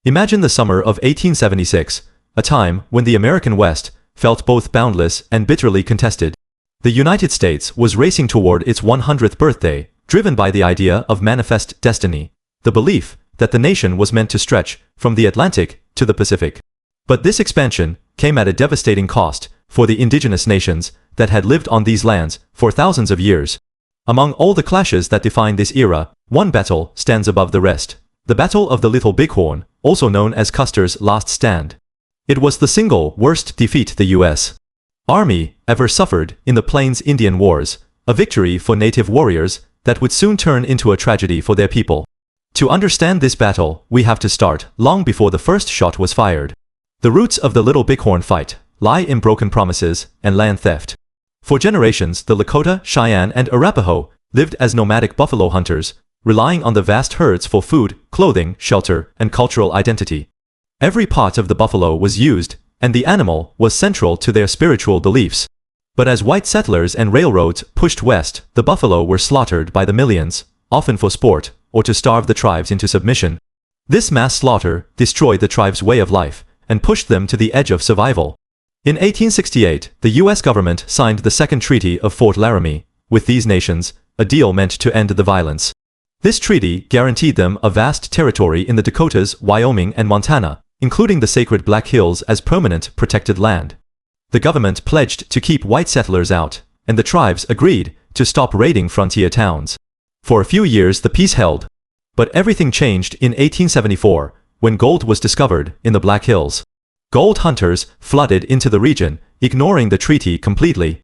Imagine the summer of 1876, a time when the American West felt both boundless and bitterly contested. The United States was racing toward its 100th birthday, driven by the idea of manifest destiny, the belief that the nation was meant to stretch from the Atlantic to the Pacific. But this expansion came at a devastating cost for the indigenous nations that had lived on these lands for thousands of years. Among all the clashes that define this era, one battle stands above the rest: the Battle of the Little Bighorn, also known as Custer's Last Stand. It was the single worst defeat the U.S. Army ever suffered in the Plains Indian Wars, a victory for native warriors that would soon turn into a tragedy for their people. To understand this battle, we have to start long before the first shot was fired. The roots of the Little Bighorn fight lie in broken promises and land theft. For generations, the Lakota, Cheyenne, and Arapaho lived as nomadic buffalo hunters, relying on the vast herds for food, clothing, shelter, and cultural identity. Every part of the buffalo was used, and the animal was central to their spiritual beliefs. But as white settlers and railroads pushed west, the buffalo were slaughtered by the millions, often for sport, or to starve the tribes into submission. This mass slaughter destroyed the tribe's way of life and pushed them to the edge of survival. In 1868, the U.S. government signed the Second Treaty of Fort Laramie with these nations, a deal meant to end the violence. This treaty guaranteed them a vast territory in the Dakotas, Wyoming, and Montana, including the sacred Black Hills as permanent protected land. The government pledged to keep white settlers out, and the tribes agreed to stop raiding frontier towns. For a few years the peace held. But everything changed in 1874, when gold was discovered in the Black Hills. Gold hunters flooded into the region, ignoring the treaty completely.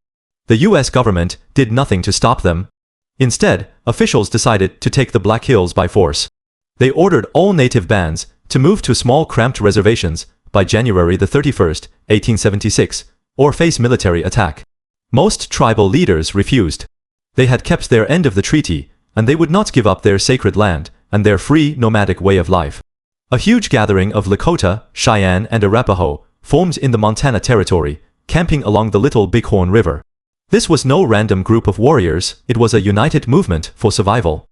The U.S. government did nothing to stop them. Instead, officials decided to take the Black Hills by force. They ordered all native bands to move to small cramped reservations by January 31, 1876, or face military attack. Most tribal leaders refused. They had kept their end of the treaty, and they would not give up their sacred land and their free nomadic way of life. A huge gathering of Lakota, Cheyenne, and Arapaho formed in the Montana Territory, camping along the Little Bighorn River. This was no random group of warriors, it was a united movement for survival.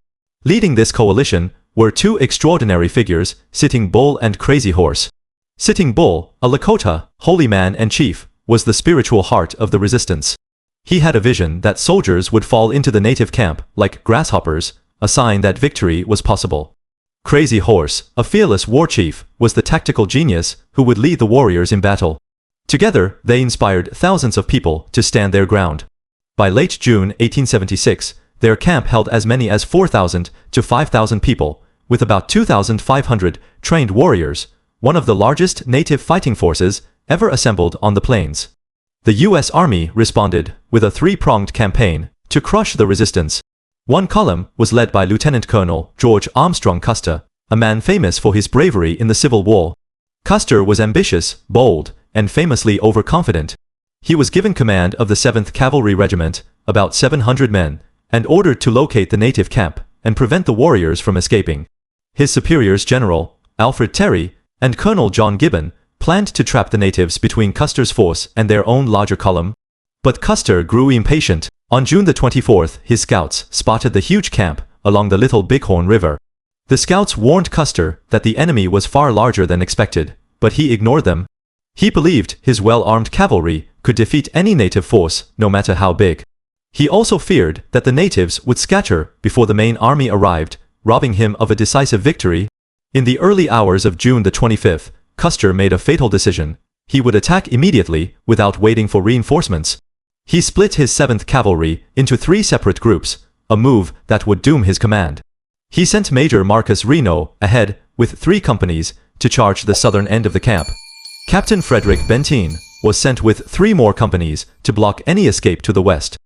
Leading this coalition were two extraordinary figures, Sitting Bull and Crazy Horse. Sitting Bull, a Lakota, holy man and chief, was the spiritual heart of the resistance. He had a vision that soldiers would fall into the native camp like grasshoppers, a sign that victory was possible. Crazy Horse, a fearless war chief, was the tactical genius who would lead the warriors in battle. Together, they inspired thousands of people to stand their ground. By late June 1876, their camp held as many as 4,000 to 5,000 people, with about 2,500 trained warriors, one of the largest native fighting forces ever assembled on the plains. The U.S. Army responded with a three-pronged campaign to crush the resistance. One column was led by Lieutenant Colonel George Custer, a man famous for his bravery in the Civil War. Custer was ambitious, bold, and famously overconfident. He was given command of the 7th Cavalry Regiment, about 700 men, and ordered to locate the native camp and prevent the warriors from escaping. His superiors, General Alfred Terry and Colonel John Gibbon, planned to trap the natives between Custer's force and their own larger column. But Custer grew impatient. On June 24th, his scouts spotted the huge camp along the Little Bighorn River. The scouts warned Custer that the enemy was far larger than expected, but he ignored them. He believed his well-armed cavalry could defeat any native force, no matter how big. He also feared that the natives would scatter before the main army arrived, robbing him of a decisive victory. In the early hours of June 25th, Custer made a fatal decision. He would attack immediately without waiting for reinforcements. He split his 7th Cavalry into 3 separate groups, a move that would doom his command. He sent Major Marcus Reno ahead with 3 companies to charge the southern end of the camp. Captain Frederick Benteen was sent with 3 more companies to block any escape to the west.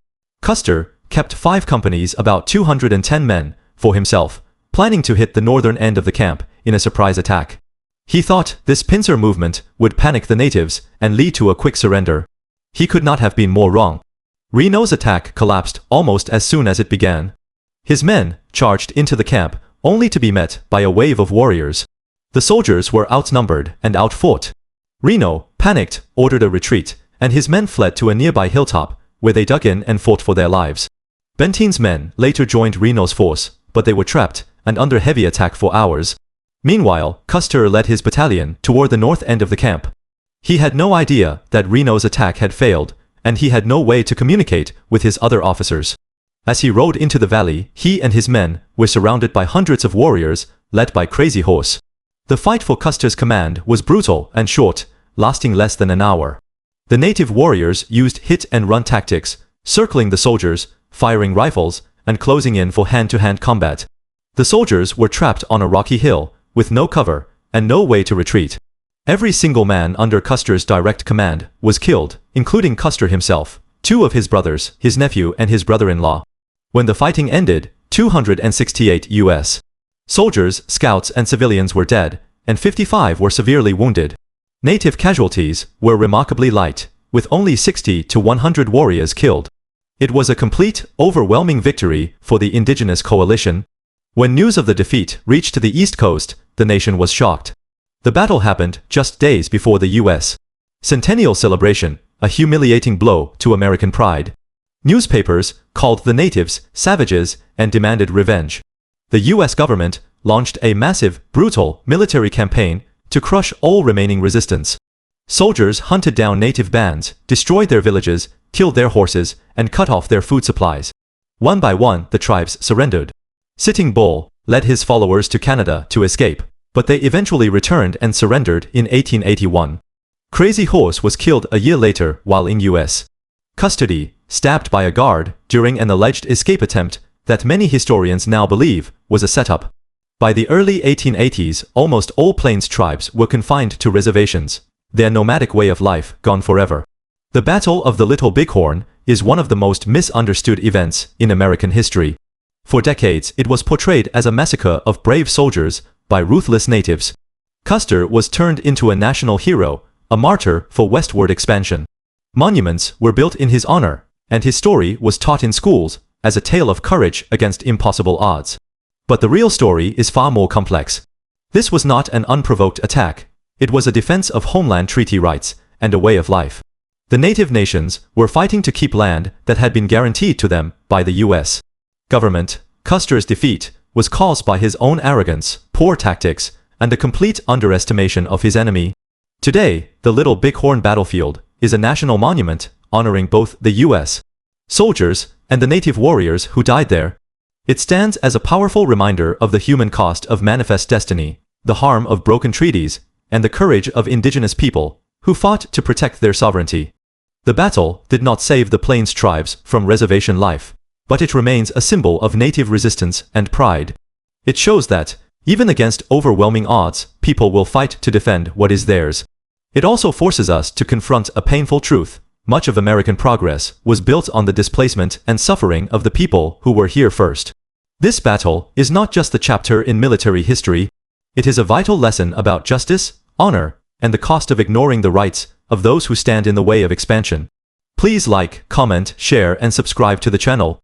Custer kept 5 companies, about 210 men, for himself, planning to hit the northern end of the camp in a surprise attack. He thought this pincer movement would panic the natives and lead to a quick surrender. He could not have been more wrong. Reno's attack collapsed almost as soon as it began. His men charged into the camp, only to be met by a wave of warriors. The soldiers were outnumbered and outfought. Reno, panicked, ordered a retreat, and his men fled to a nearby hilltop, where they dug in and fought for their lives. Benteen's men later joined Reno's force, but they were trapped and under heavy attack for hours. Meanwhile, Custer led his battalion toward the north end of the camp. He had no idea that Reno's attack had failed, and he had no way to communicate with his other officers. As he rode into the valley, he and his men were surrounded by hundreds of warriors, led by Crazy Horse. The fight for Custer's command was brutal and short, lasting less than an hour. The native warriors used hit-and-run tactics, circling the soldiers, firing rifles, and closing in for hand-to-hand combat. The soldiers were trapped on a rocky hill, with no cover, and no way to retreat. Every single man under Custer's direct command was killed, including Custer himself, 2 of his brothers, his nephew and his brother-in-law. When the fighting ended, 268 U.S. soldiers, scouts and civilians were dead, and 55 were severely wounded. Native casualties were remarkably light, with only 60 to 100 warriors killed. It was a complete, overwhelming victory for the indigenous coalition. When news of the defeat reached the East Coast, the nation was shocked. The battle happened just days before the U.S. Centennial celebration, a humiliating blow to American pride. Newspapers called the natives savages and demanded revenge. The U.S. government launched a massive, brutal military campaign to crush all remaining resistance. Soldiers hunted down native bands, destroyed their villages, killed their horses, and cut off their food supplies. One by one, the tribes surrendered. Sitting Bull led his followers to Canada to escape, but they eventually returned and surrendered in 1881. Crazy Horse was killed a year later while in U.S. custody, stabbed by a guard during an alleged escape attempt that many historians now believe was a setup. By the early 1880s, almost all Plains tribes were confined to reservations, their nomadic way of life gone forever. The Battle of the Little Bighorn is one of the most misunderstood events in American history. For decades, it was portrayed as a massacre of brave soldiers by ruthless natives. Custer was turned into a national hero, a martyr for westward expansion. Monuments were built in his honor, and his story was taught in schools as a tale of courage against impossible odds. But the real story is far more complex. This was not an unprovoked attack. It was a defense of homeland treaty rights and a way of life. The native nations were fighting to keep land that had been guaranteed to them by the U.S. government. Custer's defeat was caused by his own arrogance, poor tactics, and a complete underestimation of his enemy. Today, the Little Bighorn battlefield is a national monument honoring both the U.S. soldiers and the native warriors who died there. It stands as a powerful reminder of the human cost of manifest destiny, the harm of broken treaties, and the courage of indigenous people who fought to protect their sovereignty. The battle did not save the Plains tribes from reservation life, but it remains a symbol of native resistance and pride. It shows that, even against overwhelming odds, people will fight to defend what is theirs. It also forces us to confront a painful truth. Much of American progress was built on the displacement and suffering of the people who were here first. This battle is not just a chapter in military history. It is a vital lesson about justice, honor, and the cost of ignoring the rights of those who stand in the way of expansion. Please like, comment, share, and subscribe to the channel.